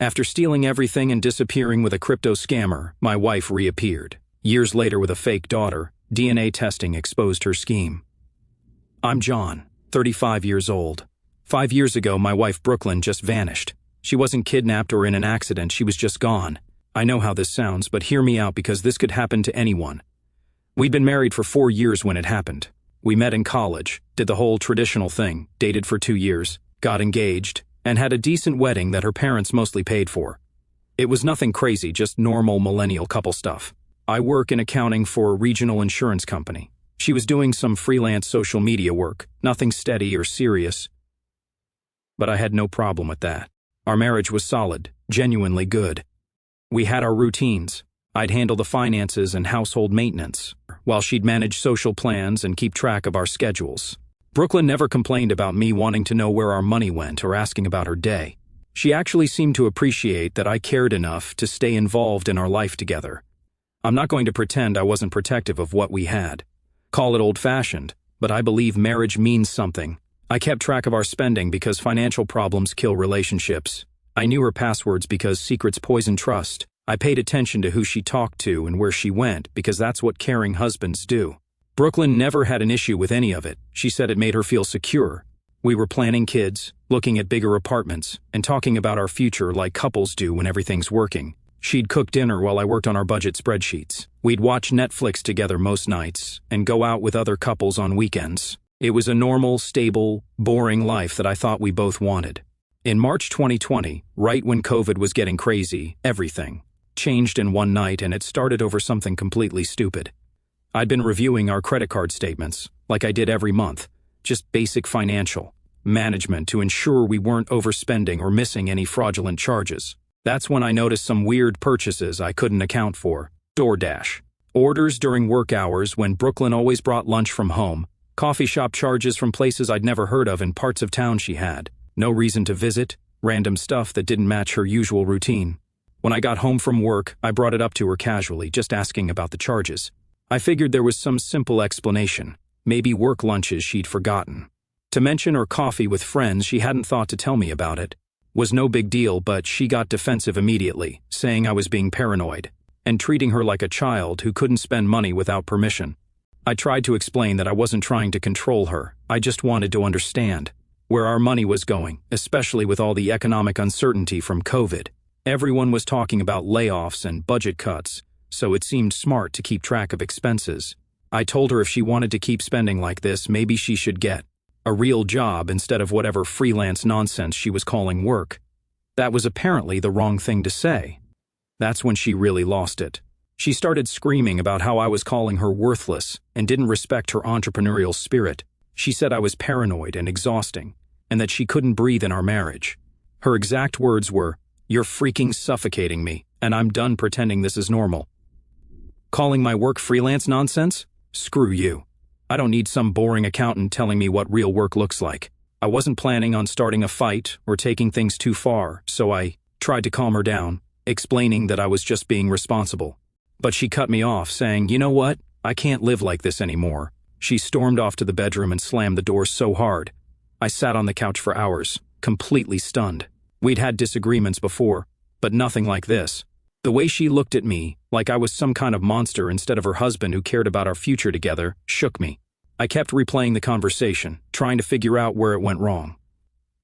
After stealing everything and disappearing with a crypto scammer, my wife reappeared. Years later with a fake daughter, DNA testing exposed her scheme. I'm John, 35 years old. 5 years ago, my wife Brooklyn just vanished. She wasn't kidnapped or in an accident, she was just gone. I know how this sounds, but hear me out because this could happen to anyone. We'd been married for 4 years when it happened. We met in college, did the whole traditional thing, dated for 2 years, got engaged, and had a decent wedding that her parents mostly paid for. It was nothing crazy, just normal millennial couple stuff. I work in accounting for a regional insurance company. She was doing some freelance social media work, nothing steady or serious. But I had no problem with that. Our marriage was solid, genuinely good. We had our routines. I'd handle the finances and household maintenance, while she'd manage social plans and keep track of our schedules. Brooklyn never complained about me wanting to know where our money went or asking about her day. She actually seemed to appreciate that I cared enough to stay involved in our life together. I'm not going to pretend I wasn't protective of what we had. Call it old-fashioned, but I believe marriage means something. I kept track of our spending because financial problems kill relationships. I knew her passwords because secrets poison trust. I paid attention to who she talked to and where she went because that's what caring husbands do. Brooklyn never had an issue with any of it. She said it made her feel secure. We were planning kids, looking at bigger apartments, and talking about our future like couples do when everything's working. She'd cook dinner while I worked on our budget spreadsheets. We'd watch Netflix together most nights and go out with other couples on weekends. It was a normal, stable, boring life that I thought we both wanted. In March 2020, right when COVID was getting crazy, everything changed in one night, and it started over something completely stupid. I'd been reviewing our credit card statements, like I did every month, just basic financial management to ensure we weren't overspending or missing any fraudulent charges. That's when I noticed some weird purchases I couldn't account for. DoorDash orders during work hours when Brooklyn always brought lunch from home, coffee shop charges from places I'd never heard of in parts of town she had, no reason to visit, random stuff that didn't match her usual routine. When I got home from work, I brought it up to her casually, just asking about the charges. I figured there was some simple explanation, maybe work lunches she'd forgotten to mention or coffee with friends she hadn't thought to tell me about it. Was no big deal, but she got defensive immediately, saying I was being paranoid and treating her like a child who couldn't spend money without permission. I tried to explain that I wasn't trying to control her, I just wanted to understand where our money was going, especially with all the economic uncertainty from COVID. Everyone was talking about layoffs and budget cuts, so it seemed smart to keep track of expenses. I told her if she wanted to keep spending like this, maybe she should get a real job instead of whatever freelance nonsense she was calling work. That was apparently the wrong thing to say. That's when she really lost it. She started screaming about how I was calling her worthless and didn't respect her entrepreneurial spirit. She said I was paranoid and exhausting, and that she couldn't breathe in our marriage. Her exact words were, "You're freaking suffocating me, and I'm done pretending this is normal." Calling my work freelance nonsense? Screw you. I don't need some boring accountant telling me what real work looks like. I wasn't planning on starting a fight or taking things too far, so I tried to calm her down, explaining that I was just being responsible. But she cut me off, saying, "You know what? I can't live like this anymore." She stormed off to the bedroom and slammed the door so hard. I sat on the couch for hours, completely stunned. We'd had disagreements before, but nothing like this. The way she looked at me, like I was some kind of monster instead of her husband who cared about our future together, shook me. I kept replaying the conversation, trying to figure out where it went wrong.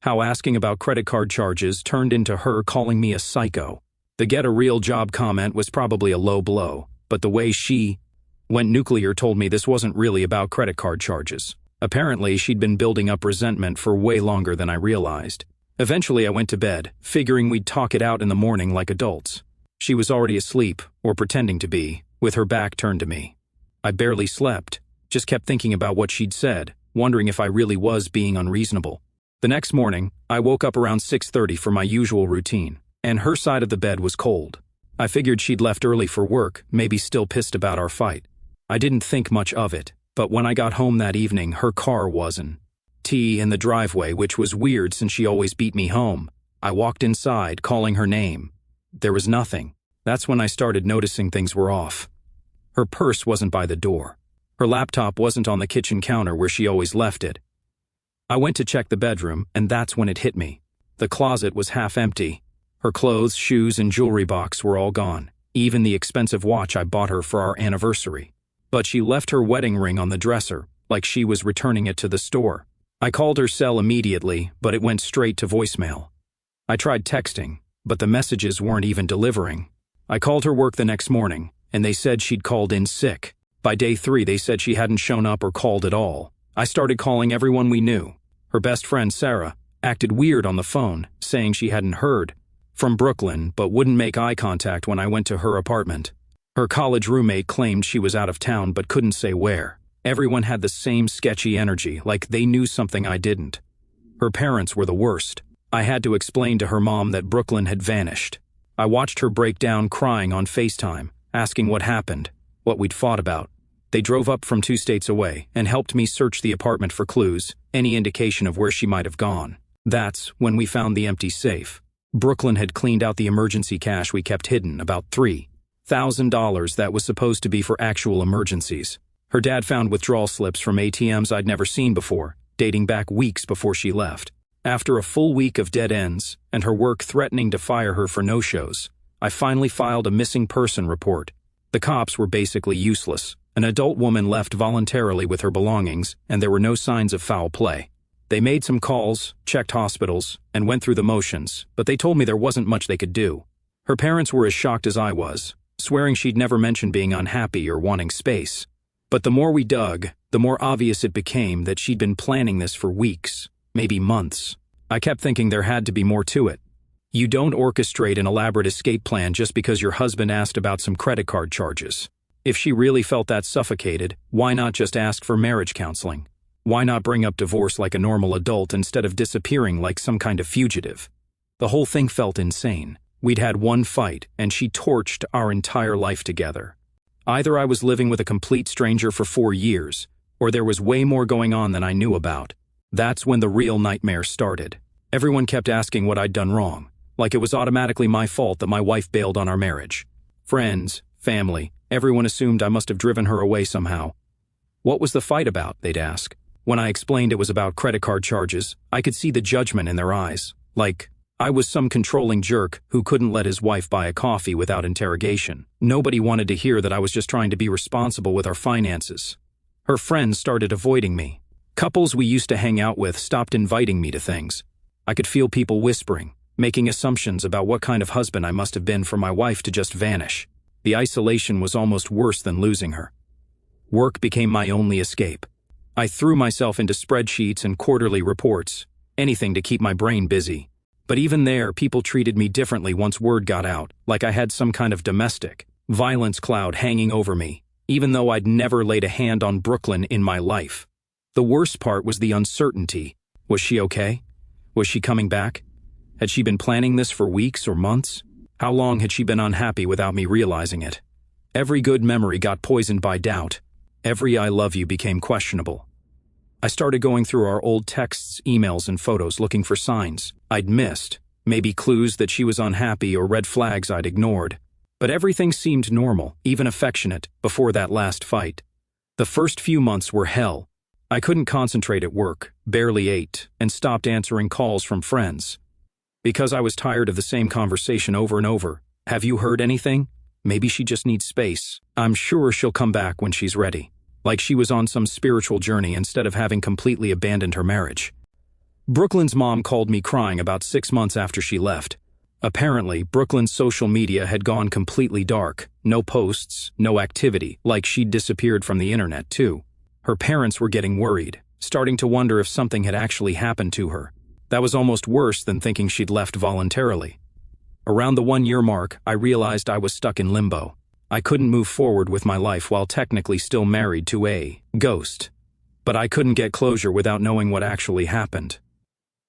How asking about credit card charges turned into her calling me a psycho. The "get a real job" comment was probably a low blow, but the way she went nuclear told me this wasn't really about credit card charges. Apparently, she'd been building up resentment for way longer than I realized. Eventually, I went to bed, figuring we'd talk it out in the morning like adults. She was already asleep, or pretending to be, with her back turned to me. I barely slept, just kept thinking about what she'd said, wondering if I really was being unreasonable. The next morning, I woke up around 6:30 for my usual routine, and her side of the bed was cold. I figured she'd left early for work, maybe still pissed about our fight. I didn't think much of it, but when I got home that evening, her car wasn't in the driveway, which was weird since she always beat me home. I walked inside, calling her name. There was nothing. That's when I started noticing things were off. Her purse wasn't by the door. Her laptop wasn't on the kitchen counter where she always left it. I went to check the bedroom, and that's when it hit me. The closet was half empty. Her clothes, shoes, and jewelry box were all gone, even the expensive watch I bought her for our anniversary. But she left her wedding ring on the dresser, like she was returning it to the store. I called her cell immediately, but it went straight to voicemail. I tried texting, but the messages weren't even delivering. I called her work the next morning, and they said she'd called in sick. By day 3, they said she hadn't shown up or called at all. I started calling everyone we knew. Her best friend, Sarah, acted weird on the phone, saying she hadn't heard from Brooklyn but wouldn't make eye contact when I went to her apartment. Her college roommate claimed she was out of town but couldn't say where. Everyone had the same sketchy energy, like they knew something I didn't. Her parents were the worst. I had to explain to her mom that Brooklyn had vanished. I watched her break down crying on FaceTime, asking what happened, what we'd fought about. They drove up from 2 states away and helped me search the apartment for clues, any indication of where she might have gone. That's when we found the empty safe. Brooklyn had cleaned out the emergency cash we kept hidden, about $3,000 that was supposed to be for actual emergencies. Her dad found withdrawal slips from ATMs I'd never seen before, dating back weeks before she left. After a full week of dead ends, and her work threatening to fire her for no-shows, I finally filed a missing person report. The cops were basically useless. An adult woman left voluntarily with her belongings, and there were no signs of foul play. They made some calls, checked hospitals, and went through the motions, but they told me there wasn't much they could do. Her parents were as shocked as I was, swearing she'd never mentioned being unhappy or wanting space. But the more we dug, the more obvious it became that she'd been planning this for weeks, maybe months. I kept thinking there had to be more to it. You don't orchestrate an elaborate escape plan just because your husband asked about some credit card charges. If she really felt that suffocated, why not just ask for marriage counseling? Why not bring up divorce like a normal adult instead of disappearing like some kind of fugitive? The whole thing felt insane. We'd had one fight, and she torched our entire life together. Either I was living with a complete stranger for 4 years, or there was way more going on than I knew about. That's when the real nightmare started. Everyone kept asking what I'd done wrong, like it was automatically my fault that my wife bailed on our marriage. Friends, family, everyone assumed I must have driven her away somehow. What was the fight about, they'd ask. When I explained it was about credit card charges, I could see the judgment in their eyes, like I was some controlling jerk who couldn't let his wife buy a coffee without interrogation. Nobody wanted to hear that I was just trying to be responsible with our finances. Her friends started avoiding me. Couples we used to hang out with stopped inviting me to things. I could feel people whispering, making assumptions about what kind of husband I must have been for my wife to just vanish. The isolation was almost worse than losing her. Work became my only escape. I threw myself into spreadsheets and quarterly reports, anything to keep my brain busy. But even there, people treated me differently once word got out, like I had some kind of domestic violence cloud hanging over me, even though I'd never laid a hand on Brooklyn in my life. The worst part was the uncertainty. Was she okay? Was she coming back? Had she been planning this for weeks or months? How long had she been unhappy without me realizing it? Every good memory got poisoned by doubt. Every I love you became questionable. I started going through our old texts, emails, and photos looking for signs I'd missed, maybe clues that she was unhappy or red flags I'd ignored. But everything seemed normal, even affectionate, before that last fight. The first few months were hell. I couldn't concentrate at work, barely ate, and stopped answering calls from friends. Because I was tired of the same conversation over and over. Have you heard anything? Maybe she just needs space. I'm sure she'll come back when she's ready. Like she was on some spiritual journey instead of having completely abandoned her marriage. Brooklyn's mom called me crying about 6 months after she left. Apparently, Brooklyn's social media had gone completely dark. No posts, no activity, like she'd disappeared from the internet too. Her parents were getting worried, starting to wonder if something had actually happened to her. That was almost worse than thinking she'd left voluntarily. Around the 1-year mark, I realized I was stuck in limbo. I couldn't move forward with my life while technically still married to a ghost. But I couldn't get closure without knowing what actually happened.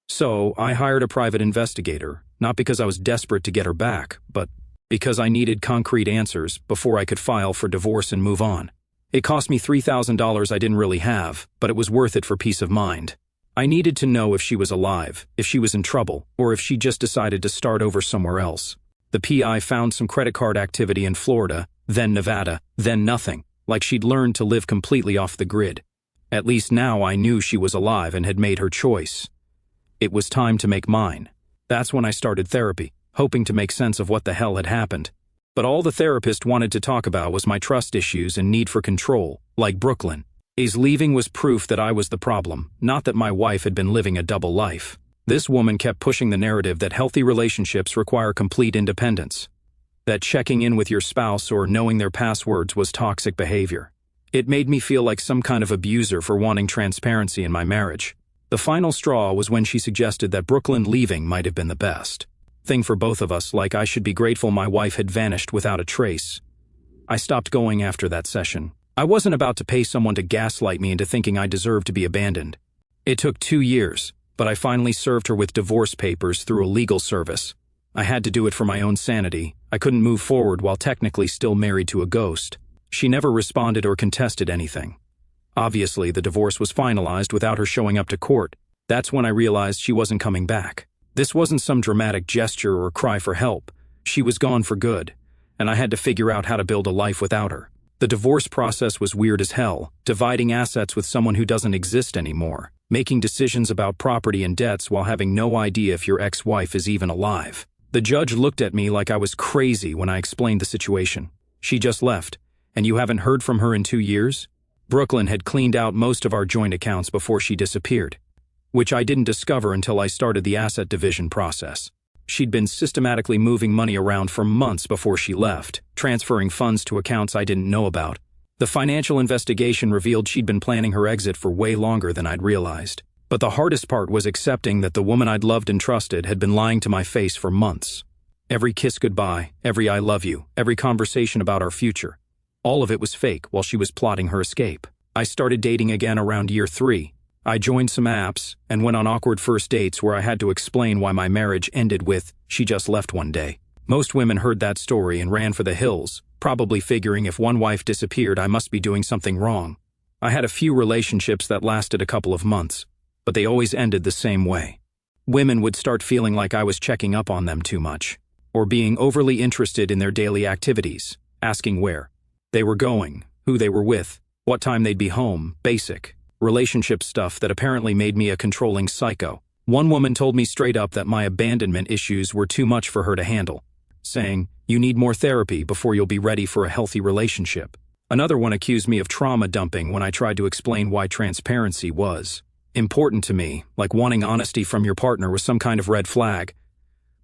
So, I hired a private investigator, not because I was desperate to get her back, but because I needed concrete answers before I could file for divorce and move on. It cost me $3,000 I didn't really have, but it was worth it for peace of mind. I needed to know if she was alive, if she was in trouble, or if she just decided to start over somewhere else. The PI found some credit card activity in Florida, then Nevada, then nothing, like she'd learned to live completely off the grid. At least now I knew she was alive and had made her choice. It was time to make mine. That's when I started therapy, hoping to make sense of what the hell had happened. But all the therapist wanted to talk about was my trust issues and need for control, like Brooklyn. His leaving was proof that I was the problem, not that my wife had been living a double life. This woman kept pushing the narrative that healthy relationships require complete independence, that checking in with your spouse or knowing their passwords was toxic behavior. It made me feel like some kind of abuser for wanting transparency in my marriage. The final straw was when she suggested that Brooklyn leaving might have been the best thing for both of us, like I should be grateful my wife had vanished without a trace. I stopped going after that session. I wasn't about to pay someone to gaslight me into thinking I deserved to be abandoned. It took 2 years, but I finally served her with divorce papers through a legal service. I had to do it for my own sanity. I couldn't move forward while technically still married to a ghost. She never responded or contested anything. Obviously, the divorce was finalized without her showing up to court. That's when I realized she wasn't coming back. This wasn't some dramatic gesture or cry for help. She was gone for good, and I had to figure out how to build a life without her. The divorce process was weird as hell, dividing assets with someone who doesn't exist anymore, making decisions about property and debts while having no idea if your ex-wife is even alive. The judge looked at me like I was crazy when I explained the situation. She just left, and you haven't heard from her in 2 years? Brooklyn had cleaned out most of our joint accounts before she disappeared, which I didn't discover until I started the asset division process. She'd been systematically moving money around for months before she left, transferring funds to accounts I didn't know about. The financial investigation revealed she'd been planning her exit for way longer than I'd realized. But the hardest part was accepting that the woman I'd loved and trusted had been lying to my face for months. Every kiss goodbye, every I love you, every conversation about our future. All of it was fake while she was plotting her escape. I started dating again around year 3. I joined some apps and went on awkward first dates where I had to explain why my marriage ended with, "She just left one day." Most women heard that story and ran for the hills, probably figuring if one wife disappeared, I must be doing something wrong. I had a few relationships that lasted a couple of months, but they always ended the same way. Women would start feeling like I was checking up on them too much, or being overly interested in their daily activities, asking where they were going, who they were with, what time they'd be home, basic relationship stuff that apparently made me a controlling psycho. One woman told me straight up that my abandonment issues were too much for her to handle, saying, "You need more therapy before you'll be ready for a healthy relationship." Another one accused me of trauma dumping when I tried to explain why transparency was important to me, like wanting honesty from your partner was some kind of red flag.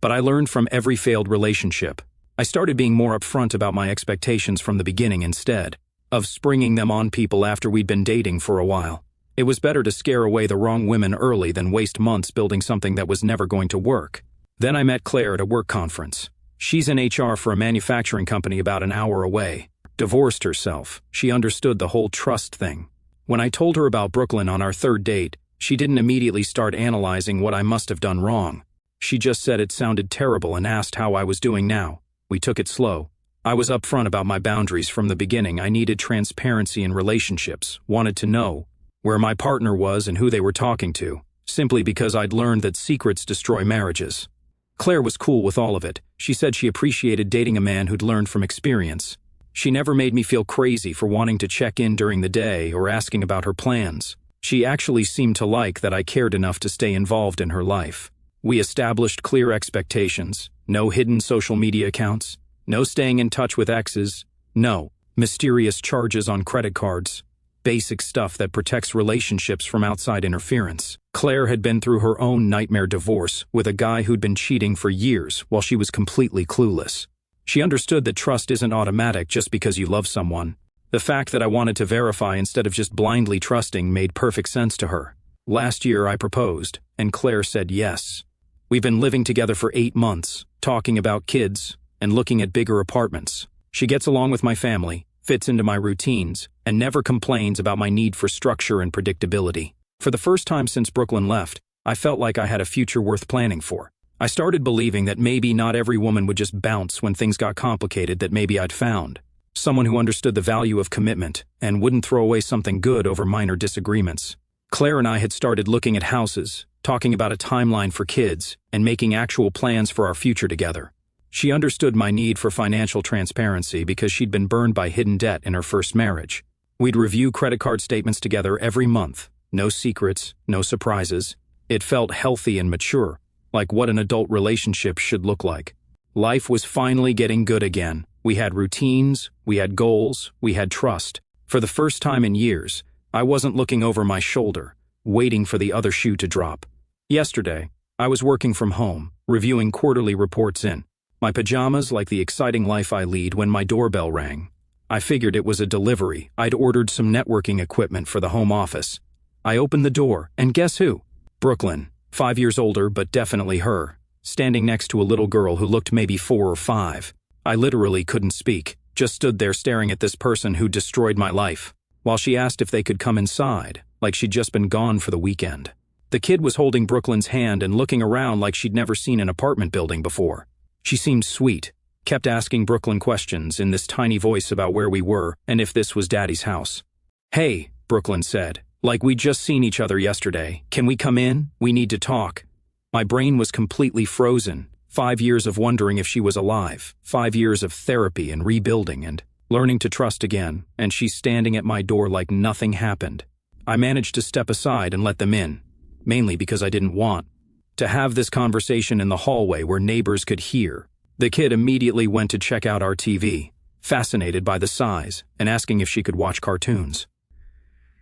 But I learned from every failed relationship. I started being more upfront about my expectations from the beginning instead of springing them on people after we'd been dating for a while. It was better to scare away the wrong women early than waste months building something that was never going to work. Then I met Claire at a work conference. She's in HR for a manufacturing company about an hour away. Divorced herself. She understood the whole trust thing. When I told her about Brooklyn on our 3rd date, she didn't immediately start analyzing what I must have done wrong. She just said it sounded terrible and asked how I was doing now. We took it slow. I was upfront about my boundaries from the beginning. I needed transparency in relationships, wanted to know where my partner was and who they were talking to, simply because I'd learned that secrets destroy marriages. Claire was cool with all of it. She said she appreciated dating a man who'd learned from experience. She never made me feel crazy for wanting to check in during the day or asking about her plans. She actually seemed to like that I cared enough to stay involved in her life. We established clear expectations. No hidden social media accounts. No staying in touch with exes. No mysterious charges on credit cards. Basic stuff that protects relationships from outside interference. Claire had been through her own nightmare divorce with a guy who'd been cheating for years while she was completely clueless. She understood that trust isn't automatic just because you love someone. The fact that I wanted to verify instead of just blindly trusting made perfect sense to her. Last year I proposed, and Claire said yes. We've been living together for 8 months, talking about kids, and looking at bigger apartments. She gets along with my family, fits into my routines, and never complains about my need for structure and predictability. For the first time since Brooklyn left, I felt like I had a future worth planning for. I started believing that maybe not every woman would just bounce when things got complicated, that maybe I'd found someone who understood the value of commitment and wouldn't throw away something good over minor disagreements. Claire and I had started looking at houses, talking about a timeline for kids, and making actual plans for our future together. She understood my need for financial transparency because she'd been burned by hidden debt in her first marriage. We'd review credit card statements together every month. No secrets, no surprises. It felt healthy and mature, like what an adult relationship should look like. Life was finally getting good again. We had routines, we had goals, we had trust. For the first time in years, I wasn't looking over my shoulder, waiting for the other shoe to drop. Yesterday, I was working from home, reviewing quarterly reports in my pajamas like the exciting life I lead when my doorbell rang. I figured it was a delivery. I'd ordered some networking equipment for the home office. I opened the door, and guess who? Brooklyn, 5 years older but definitely her, standing next to a little girl who looked maybe 4 or 5. I literally couldn't speak, just stood there staring at this person who destroyed my life, while she asked if they could come inside, like she'd just been gone for the weekend. The kid was holding Brooklyn's hand and looking around like she'd never seen an apartment building before. She seemed sweet, kept asking Brooklyn questions in this tiny voice about where we were and if this was Daddy's house. "Hey," Brooklyn said, "like we'd just seen each other yesterday. Can we come in? We need to talk." My brain was completely frozen. 5 years of wondering if she was alive, 5 years of therapy and rebuilding and learning to trust again, and she's standing at my door like nothing happened. I managed to step aside and let them in, mainly because I didn't want to have this conversation in the hallway where neighbors could hear. The kid immediately went to check out our TV, fascinated by the size and asking if she could watch cartoons.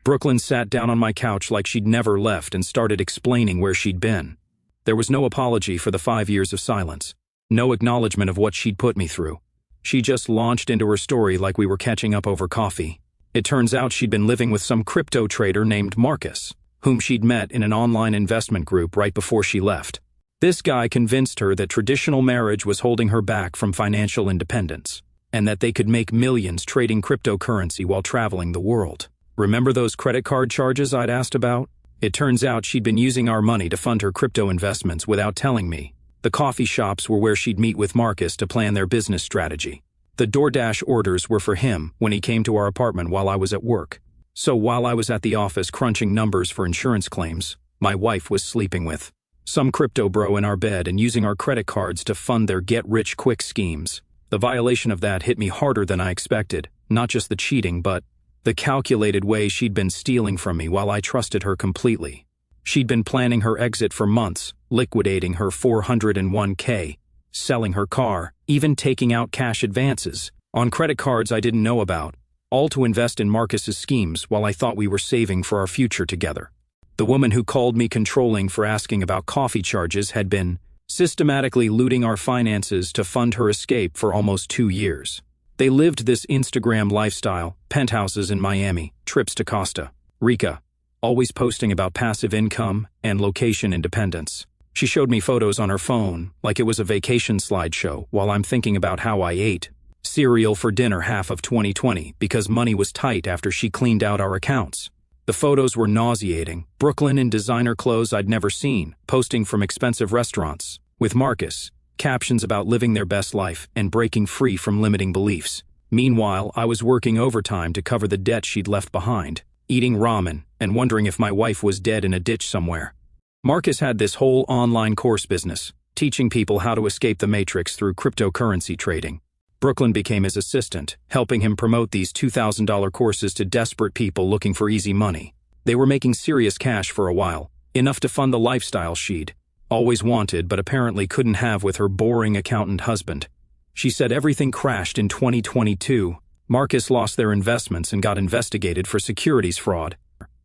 Brooklyn sat down on my couch like she'd never left and started explaining where she'd been. There was no apology for the 5 years of silence, no acknowledgement of what she'd put me through. She just launched into her story like we were catching up over coffee. It turns out she'd been living with some crypto trader named Marcus, whom she'd met in an online investment group right before she left. This guy convinced her that traditional marriage was holding her back from financial independence, and that they could make millions trading cryptocurrency while traveling the world. Remember those credit card charges I'd asked about? It turns out she'd been using our money to fund her crypto investments without telling me. The coffee shops were where she'd meet with Marcus to plan their business strategy. The DoorDash orders were for him when he came to our apartment while I was at work. So while I was at the office crunching numbers for insurance claims, my wife was sleeping with some crypto bro in our bed and using our credit cards to fund their get-rich-quick schemes. The violation of that hit me harder than I expected, not just the cheating but the calculated way she'd been stealing from me while I trusted her completely. She'd been planning her exit for months, liquidating her 401k, selling her car, even taking out cash advances on credit cards I didn't know about, all to invest in Marcus's schemes while I thought we were saving for our future together. The woman who called me controlling for asking about coffee charges had been systematically looting our finances to fund her escape for almost 2 years. They lived this Instagram lifestyle, penthouses in Miami, trips to Costa Rica, always posting about passive income and location independence. She showed me photos on her phone like it was a vacation slideshow while I'm thinking about how I ate cereal for dinner half of 2020 because money was tight after she cleaned out our accounts. The photos were nauseating. Brooklyn in designer clothes I'd never seen, posting from expensive restaurants, with Marcus, captions about living their best life and breaking free from limiting beliefs. Meanwhile, I was working overtime to cover the debt she'd left behind, eating ramen and wondering if my wife was dead in a ditch somewhere. Marcus had this whole online course business, teaching people how to escape the matrix through cryptocurrency trading. Brooklyn became his assistant, helping him promote these $2,000 courses to desperate people looking for easy money. They were making serious cash for a while, enough to fund the lifestyle she'd always wanted but apparently couldn't have with her boring accountant husband. She said everything crashed in 2022. Marcus lost their investments and got investigated for securities fraud,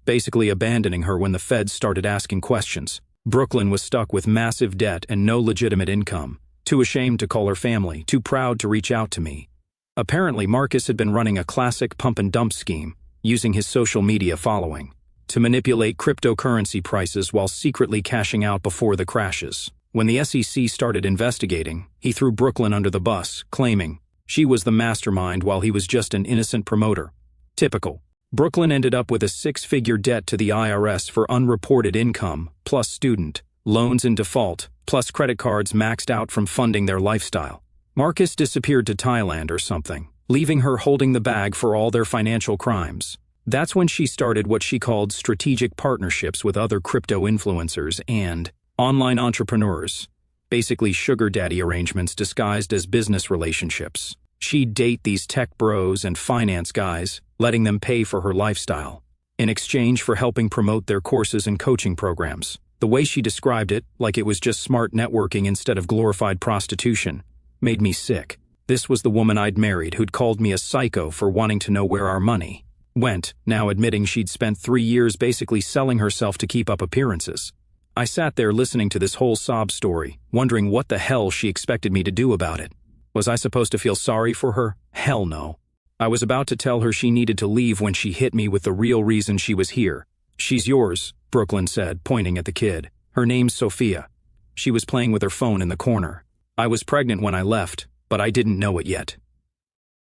basically abandoning her when the feds started asking questions. Brooklyn was stuck with massive debt and no legitimate income. Too ashamed to call her family, too proud to reach out to me. Apparently, Marcus had been running a classic pump-and-dump scheme, using his social media following to manipulate cryptocurrency prices while secretly cashing out before the crashes. When the SEC started investigating, he threw Brooklyn under the bus, claiming she was the mastermind while he was just an innocent promoter. Typical. Brooklyn ended up with a 6-figure debt to the IRS for unreported income, plus student loans in default, plus credit cards maxed out from funding their lifestyle. Marcus disappeared to Thailand or something, leaving her holding the bag for all their financial crimes. That's when she started what she called strategic partnerships with other crypto influencers and online entrepreneurs, basically sugar daddy arrangements disguised as business relationships. She'd date these tech bros and finance guys, letting them pay for her lifestyle, in exchange for helping promote their courses and coaching programs. The way she described it, like it was just smart networking instead of glorified prostitution, made me sick. This was the woman I'd married who'd called me a psycho for wanting to know where our money went, now admitting she'd spent 3 years basically selling herself to keep up appearances. I sat there listening to this whole sob story, wondering what the hell she expected me to do about it. Was I supposed to feel sorry for her? Hell no. I was about to tell her she needed to leave when she hit me with the real reason she was here. "She's yours," Brooklyn said, pointing at the kid. "Her name's Sophia." She was playing with her phone in the corner. "I was pregnant when I left, but I didn't know it yet."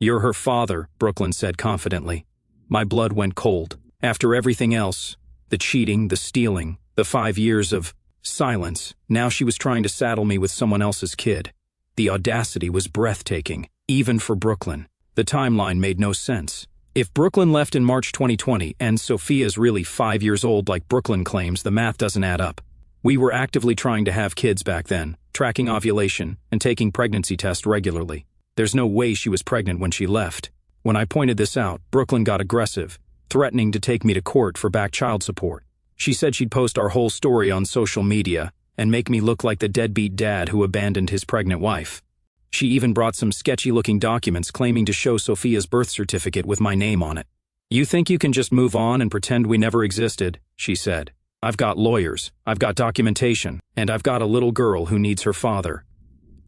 "You're her father," Brooklyn said confidently. My blood went cold. After everything else, the cheating, the stealing, the 5 years of silence, now she was trying to saddle me with someone else's kid. The audacity was breathtaking, even for Brooklyn. The timeline made no sense. If Brooklyn left in March 2020 and Sophia's really 5 years old like Brooklyn claims, the math doesn't add up. We were actively trying to have kids back then, tracking ovulation and taking pregnancy tests regularly. There's no way she was pregnant when she left. When I pointed this out, Brooklyn got aggressive, threatening to take me to court for back child support. She said she'd post our whole story on social media and make me look like the deadbeat dad who abandoned his pregnant wife. She even brought some sketchy-looking documents claiming to show Sophia's birth certificate with my name on it. "You think you can just move on and pretend we never existed?" she said. "I've got lawyers, I've got documentation, and I've got a little girl who needs her father.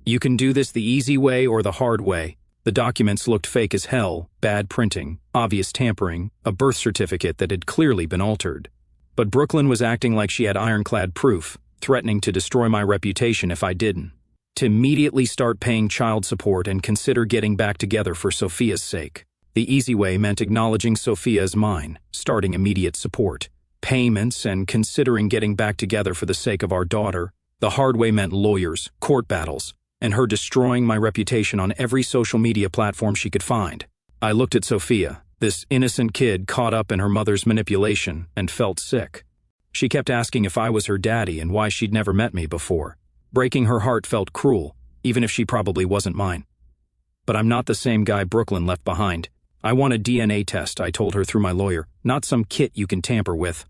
You can do this the easy way or the hard way." The documents looked fake as hell, bad printing, obvious tampering, a birth certificate that had clearly been altered. But Brooklyn was acting like she had ironclad proof, threatening to destroy my reputation if I didn't. To immediately start paying child support and consider getting back together for Sophia's sake. The easy way meant acknowledging Sophia as mine, starting immediate support, payments, and considering getting back together for the sake of our daughter. The hard way meant lawyers, court battles, and her destroying my reputation on every social media platform she could find. I looked at Sophia, this innocent kid caught up in her mother's manipulation, and felt sick. She kept asking if I was her daddy and why she'd never met me before. Breaking her heart felt cruel, even if she probably wasn't mine. But I'm not the same guy Brooklyn left behind. I want a DNA test, I told her through my lawyer, not some kit you can tamper with.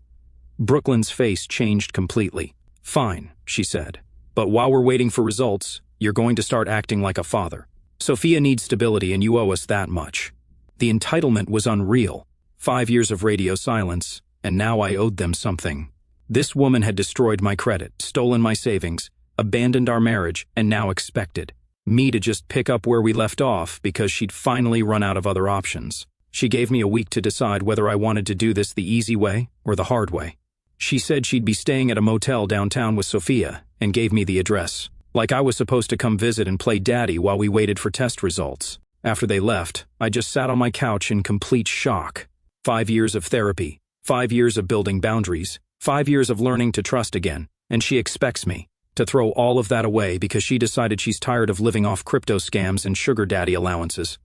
Brooklyn's face changed completely. "Fine," she said. "But while we're waiting for results, you're going to start acting like a father. Sophia needs stability and you owe us that much." The entitlement was unreal. 5 years of radio silence, and now I owed them something. This woman had destroyed my credit, stolen my savings, abandoned our marriage, and now expected me to just pick up where we left off because she'd finally run out of other options. She gave me a week to decide whether I wanted to do this the easy way or the hard way. She said she'd be staying at a motel downtown with Sophia and gave me the address. Like I was supposed to come visit and play daddy while we waited for test results. After they left, I just sat on my couch in complete shock. 5 years of therapy, 5 years of building boundaries, 5 years of learning to trust again, and she expects me to throw all of that away because she decided she's tired of living off crypto scams and sugar daddy allowances.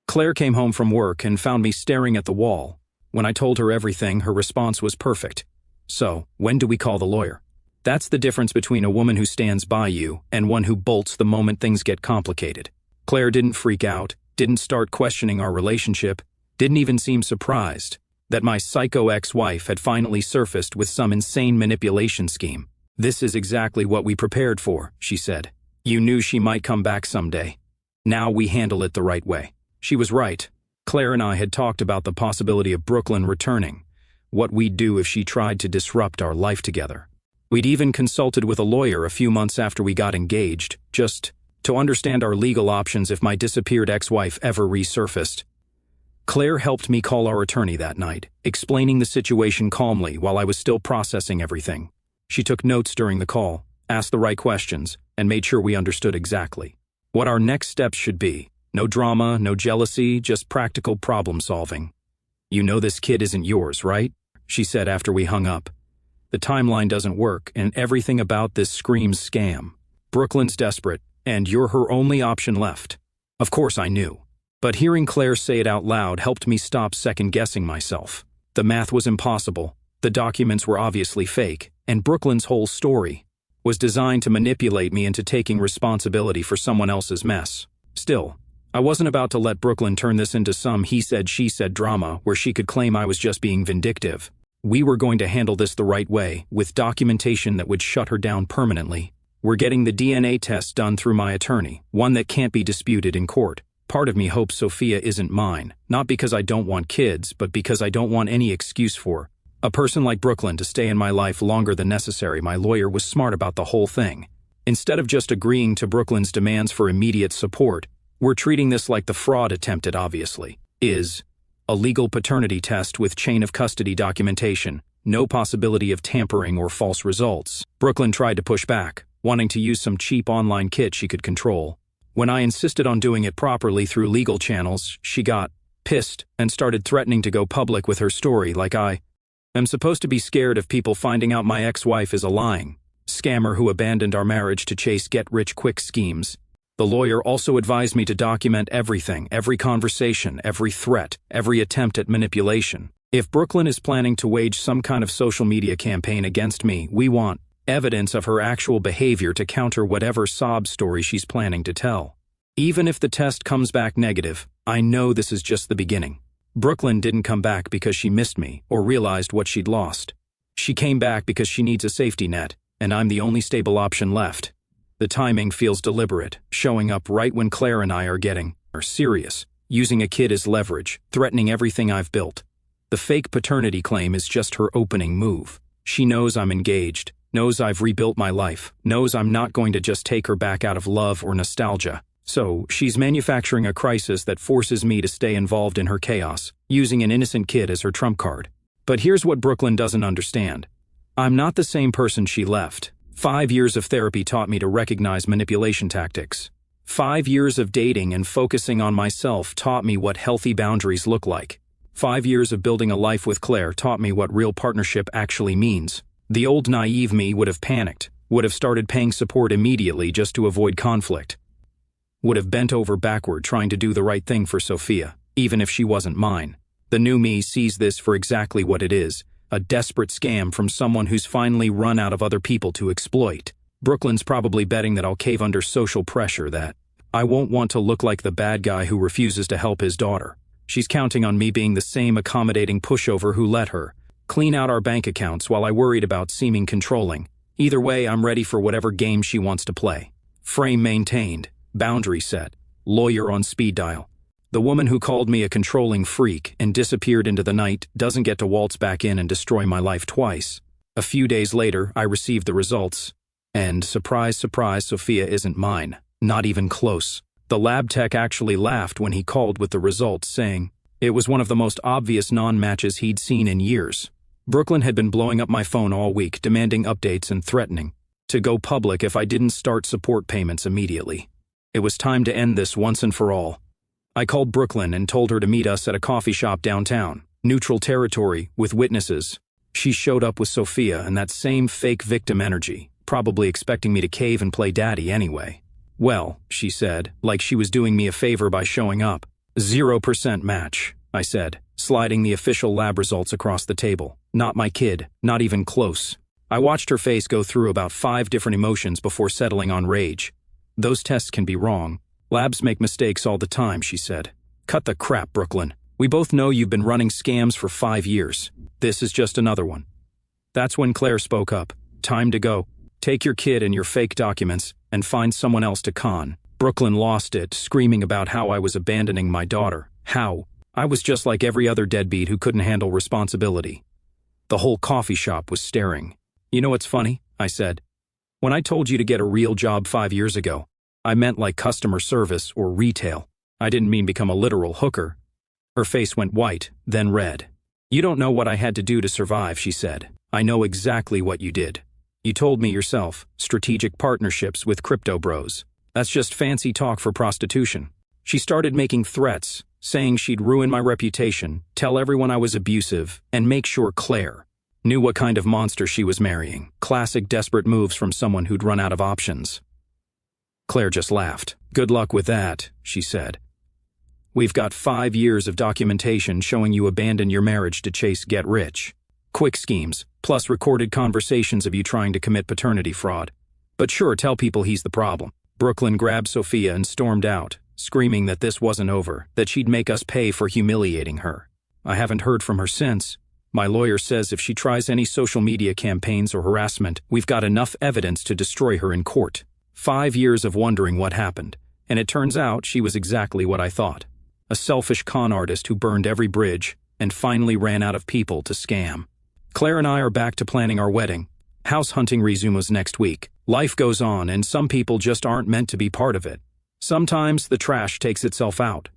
Claire came home from work and found me staring at the wall. When I told her everything, her response was perfect. "So, when do we call the lawyer?" That's the difference between a woman who stands by you and one who bolts the moment things get complicated. Claire didn't freak out, didn't start questioning our relationship, didn't even seem surprised that my psycho ex-wife had finally surfaced with some insane manipulation scheme. "This is exactly what we prepared for," she said. "You knew she might come back someday. Now we handle it the right way." She was right. Claire and I had talked about the possibility of Brooklyn returning, what we'd do if she tried to disrupt our life together. We'd even consulted with a lawyer a few months after we got engaged, just to understand our legal options if my disappeared ex-wife ever resurfaced. Claire helped me call our attorney that night, explaining the situation calmly while I was still processing everything. She took notes during the call, asked the right questions, and made sure we understood exactly what our next steps should be. No drama, no jealousy, just practical problem solving. "You know this kid isn't yours, right?" she said after we hung up. "The timeline doesn't work, and everything about this screams scam. Brooklyn's desperate, and you're her only option left." Of course I knew. But hearing Claire say it out loud helped me stop second-guessing myself. The math was impossible, the documents were obviously fake, and Brooklyn's whole story was designed to manipulate me into taking responsibility for someone else's mess. Still, I wasn't about to let Brooklyn turn this into some he-said-she-said drama where she could claim I was just being vindictive. We were going to handle this the right way, with documentation that would shut her down permanently. We're getting the DNA test done through my attorney, one that can't be disputed in court. Part of me hopes Sophia isn't mine, not because I don't want kids, but because I don't want any excuse for a person like Brooklyn to stay in my life longer than necessary. My lawyer was smart about the whole thing. Instead of just agreeing to Brooklyn's demands for immediate support, we're treating this like the fraud attempt it obviously is. A legal paternity test with chain of custody documentation, no possibility of tampering or false results. Brooklyn tried to push back, wanting to use some cheap online kit she could control. When I insisted on doing it properly through legal channels, she got pissed and started threatening to go public with her story like I am supposed to be scared of people finding out my ex-wife is a lying scammer who abandoned our marriage to chase get-rich-quick schemes. The lawyer also advised me to document everything, every conversation, every threat, every attempt at manipulation. If Brooklyn is planning to wage some kind of social media campaign against me, we want evidence of her actual behavior to counter whatever sob story she's planning to tell. Even if the test comes back negative, I know this is just the beginning. Brooklyn didn't come back because she missed me or realized what she'd lost. She came back because she needs a safety net, and I'm the only stable option left. The timing feels deliberate, showing up right when Claire and I are serious, using a kid as leverage, threatening everything I've built. The fake paternity claim is just her opening move. She knows I'm engaged, knows I've rebuilt my life, knows I'm not going to just take her back out of love or nostalgia. So, she's manufacturing a crisis that forces me to stay involved in her chaos, using an innocent kid as her trump card. But here's what Brooklyn doesn't understand. I'm not the same person she left. 5 years of therapy taught me to recognize manipulation tactics. 5 years of dating and focusing on myself taught me what healthy boundaries look like. 5 years of building a life with Claire taught me what real partnership actually means. The old naive me would have panicked, would have started paying support immediately just to avoid conflict. Would have bent over backward trying to do the right thing for Sophia, even if she wasn't mine. The new me sees this for exactly what it is. A desperate scam from someone who's finally run out of other people to exploit. Brooklyn's probably betting that I'll cave under social pressure, that I won't want to look like the bad guy who refuses to help his daughter. She's counting on me being the same accommodating pushover who let her clean out our bank accounts while I worried about seeming controlling. Either way, I'm ready for whatever game she wants to play. Frame maintained, boundary set, lawyer on speed dial. The woman who called me a controlling freak and disappeared into the night doesn't get to waltz back in and destroy my life twice. A few days later, I received the results. And surprise, surprise, Sophia isn't mine. Not even close. The lab tech actually laughed when he called with the results, saying it was one of the most obvious non-matches he'd seen in years. Brooklyn had been blowing up my phone all week, demanding updates and threatening to go public if I didn't start support payments immediately. It was time to end this once and for all. I called Brooklyn and told her to meet us at a coffee shop downtown, neutral territory, with witnesses. She showed up with Sophia and that same fake victim energy, probably expecting me to cave and play daddy anyway. Well, she said, like she was doing me a favor by showing up. 0% match, I said, sliding the official lab results across the table. Not my kid, not even close. I watched her face go through about 5 different emotions before settling on rage. Those tests can be wrong. Labs make mistakes all the time, she said. Cut the crap, Brooklyn. We both know you've been running scams for 5 years. This is just another one. That's when Claire spoke up. Time to go. Take your kid and your fake documents and find someone else to con. Brooklyn lost it, screaming about how I was abandoning my daughter. How? I was just like every other deadbeat who couldn't handle responsibility. The whole coffee shop was staring. You know what's funny? I said. When I told you to get a real job 5 years ago, I meant like customer service or retail. I didn't mean become a literal hooker. Her face went white, then red. You don't know what I had to do to survive, she said. I know exactly what you did. You told me yourself, strategic partnerships with crypto bros. That's just fancy talk for prostitution. She started making threats, saying she'd ruin my reputation, tell everyone I was abusive, and make sure Claire knew what kind of monster she was marrying. Classic desperate moves from someone who'd run out of options. Claire just laughed. Good luck with that, she said. We've got 5 years of documentation showing you abandoned your marriage to chase get-rich quick schemes, plus recorded conversations of you trying to commit paternity fraud. But sure, tell people he's the problem. Brooklyn grabbed Sophia and stormed out, screaming that this wasn't over, that she'd make us pay for humiliating her. I haven't heard from her since. My lawyer says if she tries any social media campaigns or harassment, we've got enough evidence to destroy her in court. 5 years of wondering what happened, and it turns out she was exactly what I thought. A selfish con artist who burned every bridge and finally ran out of people to scam. Claire and I are back to planning our wedding. House hunting resumes next week. Life goes on, and some people just aren't meant to be part of it. Sometimes the trash takes itself out.